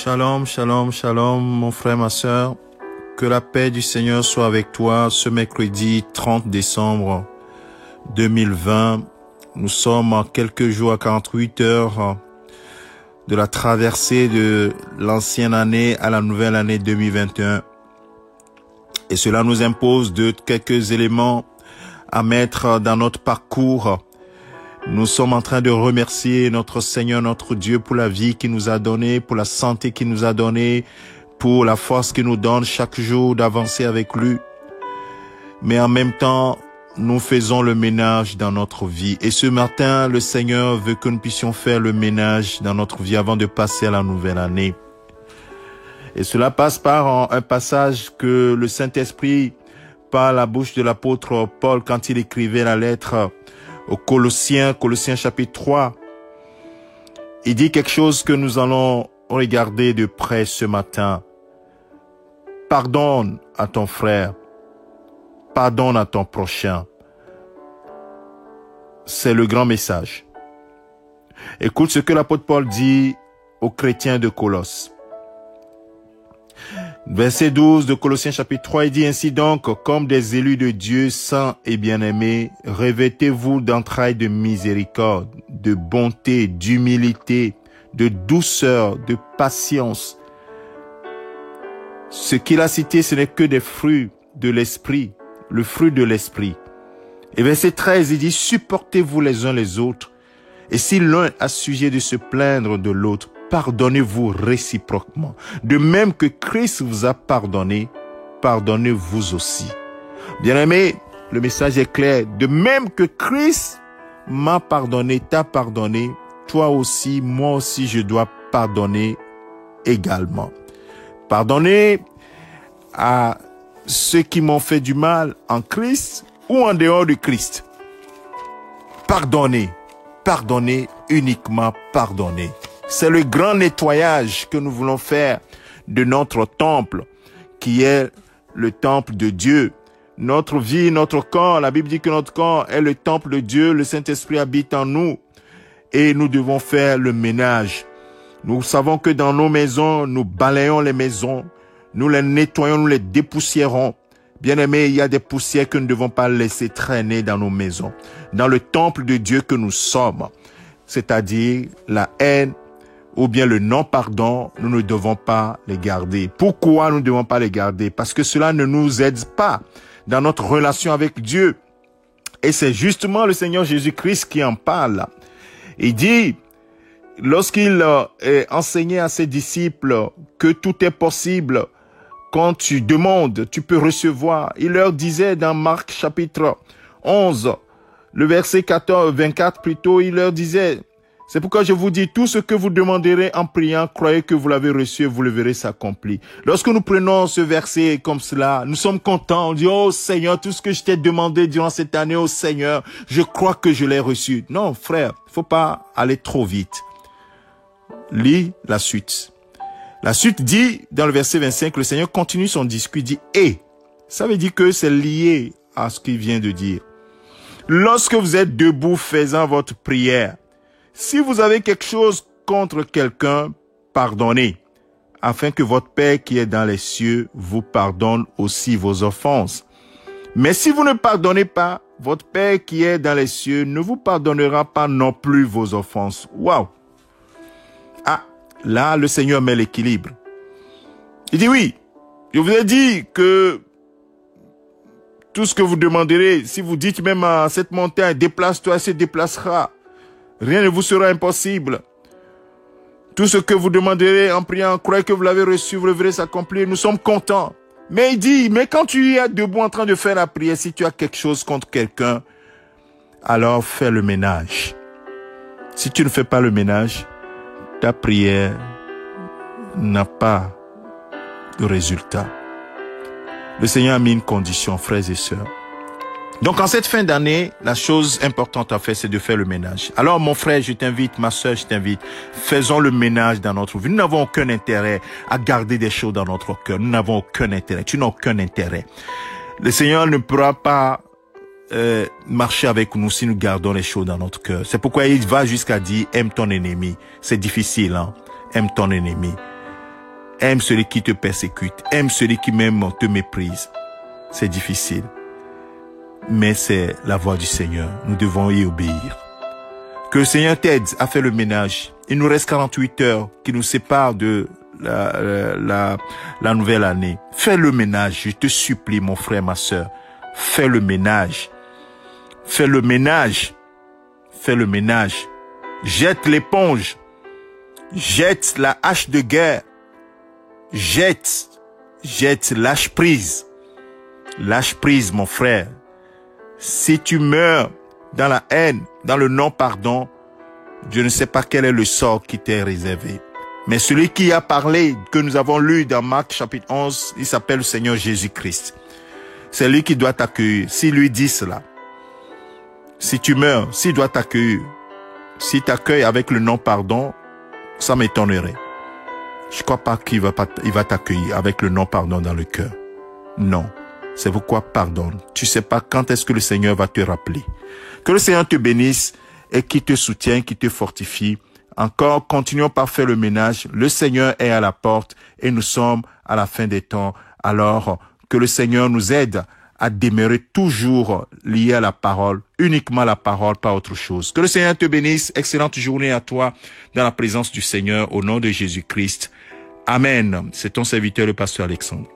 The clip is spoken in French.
Shalom, shalom, shalom, mon frère, ma sœur. Que la paix du Seigneur soit avec toi ce mercredi 30 décembre 2020. Nous sommes à quelques jours, à 48 heures de la traversée de l'ancienne année à la nouvelle année 2021. Et cela nous impose quelques éléments à mettre dans notre parcours. Nous sommes en train de remercier notre Seigneur, notre Dieu, pour la vie qu'il nous a donnée, pour la santé qu'il nous a donnée, pour la force qu'il nous donne chaque jour d'avancer avec lui. Mais en même temps, nous faisons le ménage dans notre vie. Et ce matin, le Seigneur veut que nous puissions faire le ménage dans notre vie avant de passer à la nouvelle année. Et cela passe par un passage que le Saint-Esprit, par la bouche de l'apôtre Paul, quand il écrivait la lettre aux Colossiens chapitre 3, il dit quelque chose que nous allons regarder de près ce matin. Pardonne à ton frère, pardonne à ton prochain. C'est le grand message. Écoute ce que l'apôtre Paul dit aux chrétiens de Colosse. Verset 12 de Colossiens chapitre 3, il dit ainsi donc, comme des élus de Dieu saints et bien-aimés, revêtez-vous d'entrailles de miséricorde, de bonté, d'humilité, de douceur, de patience. Ce qu'il a cité, ce n'est que des fruits de l'esprit, le fruit de l'esprit. Et verset 13, il dit, supportez-vous les uns les autres, et si l'un a sujet de se plaindre de l'autre, pardonnez-vous réciproquement. De même que Christ vous a pardonné, pardonnez-vous aussi. Bien-aimé, le message est clair. De même que Christ m'a pardonné, t'a pardonné, toi aussi, moi aussi, je dois pardonner également. Pardonner à ceux qui m'ont fait du mal en Christ ou en dehors de Christ. Pardonner, pardonner, uniquement pardonner. C'est le grand nettoyage que nous voulons faire de notre temple, qui est le temple de Dieu. Notre vie, notre corps, la Bible dit que notre corps est le temple de Dieu, le Saint-Esprit habite en nous et nous devons faire le ménage. Nous savons que dans nos maisons, nous balayons les maisons, nous les nettoyons, nous les dépoussiérons. Bien-aimés, il y a des poussières que nous ne devons pas laisser traîner dans nos maisons. Dans le temple de Dieu que nous sommes, c'est-à-dire la haine, ou bien le non-pardon, nous ne devons pas les garder. Pourquoi nous ne devons pas les garder? Parce que cela ne nous aide pas dans notre relation avec Dieu. Et c'est justement le Seigneur Jésus-Christ qui en parle. Il dit, lorsqu'il enseignait à ses disciples que tout est possible, quand tu demandes, tu peux recevoir. Il leur disait dans Marc chapitre 11, le verset 24 plutôt, il leur disait, c'est pourquoi je vous dis, tout ce que vous demanderez en priant, croyez que vous l'avez reçu et vous le verrez s'accomplir. Lorsque nous prenons ce verset comme cela, nous sommes contents. On dit, oh Seigneur, tout ce que je t'ai demandé durant cette année, oh Seigneur, je crois que je l'ai reçu. Non, frère, il ne faut pas aller trop vite. Lis la suite. La suite dit, dans le verset 25, le Seigneur continue son discours, il dit, et, ça veut dire que c'est lié à ce qu'il vient de dire. Lorsque vous êtes debout faisant votre prière, si vous avez quelque chose contre quelqu'un, pardonnez, afin que votre Père qui est dans les cieux vous pardonne aussi vos offenses. Mais si vous ne pardonnez pas, votre Père qui est dans les cieux ne vous pardonnera pas non plus vos offenses. Waouh! Ah, là, le Seigneur met l'équilibre. Il dit oui, je vous ai dit que tout ce que vous demanderez, si vous dites même à cette montagne, déplace-toi, elle se déplacera. Rien ne vous sera impossible. Tout ce que vous demanderez en priant, croyez que vous l'avez reçu, vous le verrez s'accomplir. Nous sommes contents. Mais il dit, mais quand tu es debout en train de faire la prière, si tu as quelque chose contre quelqu'un, alors fais le ménage. Si tu ne fais pas le ménage, ta prière n'a pas de résultat. Le Seigneur a mis une condition, frères et sœurs. Donc, en cette fin d'année, la chose importante à faire, c'est de faire le ménage. Alors, mon frère, je t'invite, ma sœur, je t'invite, faisons le ménage dans notre vie. Nous n'avons aucun intérêt à garder des choses dans notre cœur. Nous n'avons aucun intérêt. Tu n'as aucun intérêt. Le Seigneur ne pourra pas marcher avec nous si nous gardons les choses dans notre cœur. C'est pourquoi il va jusqu'à dire, aime ton ennemi. C'est difficile, hein? Aime ton ennemi. Aime celui qui te persécute. Aime celui qui même te méprise. C'est difficile. Mais c'est la voix du Seigneur. Nous devons y obéir. Que le Seigneur t'aide à faire le ménage. Il nous reste 48 heures qui nous séparent de la nouvelle année. Fais le ménage. Je te supplie, mon frère, ma sœur. Fais le ménage. Fais le ménage. Fais le ménage. Jette l'éponge. Jette la hache de guerre. Jette, lâche prise. Lâche prise, mon frère. Si tu meurs dans la haine, dans le non-pardon, je ne sais pas quel est le sort qui t'est réservé. Mais celui qui a parlé, que nous avons lu dans Marc chapitre 11, il s'appelle le Seigneur Jésus-Christ. C'est lui qui doit t'accueillir. S'il lui dit cela, si tu meurs, s'il doit t'accueillir, s'il t'accueille avec le non-pardon, ça m'étonnerait. Je crois pas qu'il va t'accueillir avec le non-pardon dans le cœur. Non. C'est pourquoi pardonne. Tu sais pas quand est-ce que le Seigneur va te rappeler. Que le Seigneur te bénisse et qui te soutient, qui te fortifie. Encore, continuons par faire le ménage. Le Seigneur est à la porte et nous sommes à la fin des temps. Alors, que le Seigneur nous aide à demeurer toujours lié à la parole, uniquement la parole, pas autre chose. Que le Seigneur te bénisse. Excellente journée à toi dans la présence du Seigneur au nom de Jésus-Christ. Amen. C'est ton serviteur, le pasteur Alexandre.